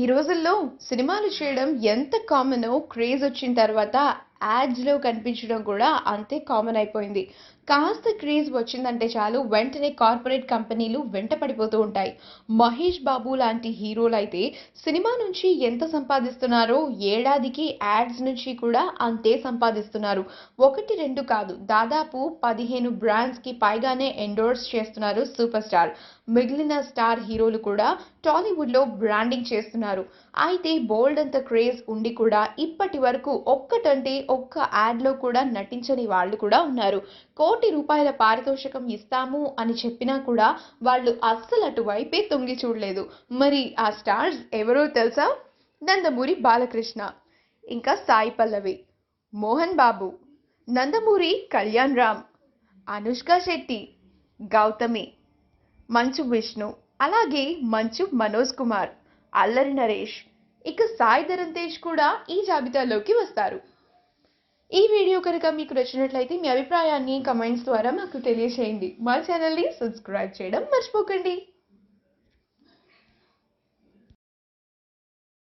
ఈ రోజుల్లో సినిమాలు చేయడం ఎంత కామనో క్రేజ్ వచ్చిన తర్వాత యాడ్స్‌లో కనిపించడం కూడా అంతే కామన్ అయిపోయింది. కాస్త క్రేజ్ వచ్చిందంటే చాలు వెంటనే కార్పొరేట్ కంపెనీలు వెంట పడిపోతూ ఉంటాయి. మహేష్ బాబు లాంటి హీరోలైతే సినిమా నుంచి ఎంత సంపాదిస్తున్నారో ఏడాదికి యాడ్స్ నుంచి కూడా అంతే సంపాదిస్తున్నారు. 1, 2 కాదు దాదాపు 15 బ్రాండ్స్‌కి పైగానే ఎండోర్స్ చేస్తున్నారు సూపర్ స్టార్. మిగిలిన స్టార్ హీరోలు కూడా టాలీవుడ్‌లో బ్రాండింగ్ చేస్తున్నారు. అయితే బోల్డ్ అంత క్రేజ్ ఉండి కూడా ఇప్పటి వరకు ఒక్కటంటే ఒక్క యాడ్‌లో కూడా నటించని వాళ్ళు కూడా ఉన్నారు. ₹1,00,00,000 పారితోషికం ఇస్తాము అని చెప్పినా కూడా వాళ్ళు అస్సలు అటువైపే తొంగి చూడలేదు. మరి ఆ స్టార్స్ ఎవరో తెలుసా? నందమూరి బాలకృష్ణ, ఇంకా సాయి పల్లవి, మోహన్ బాబు, నందమూరి కళ్యాణ్ రామ్, అనుష్క శెట్టి, గౌతమి, మంచు విష్ణు, అలాగే మంచు మనోజ్ కుమార్, అల్లరి నరేష్, ఇక సాయి ధరమ్ తేజ్ కూడా ఈ జాబితాలోకి వస్తారు. ఈ వీడియో కనుక మీకు నచ్చినట్లయితే మీ అభిప్రాయాన్ని కమెంట్స్ ద్వారా మాకు తెలియజేయండి. మా ఛానల్ని సబ్స్క్రైబ్ చేయడం మర్చిపోకండి.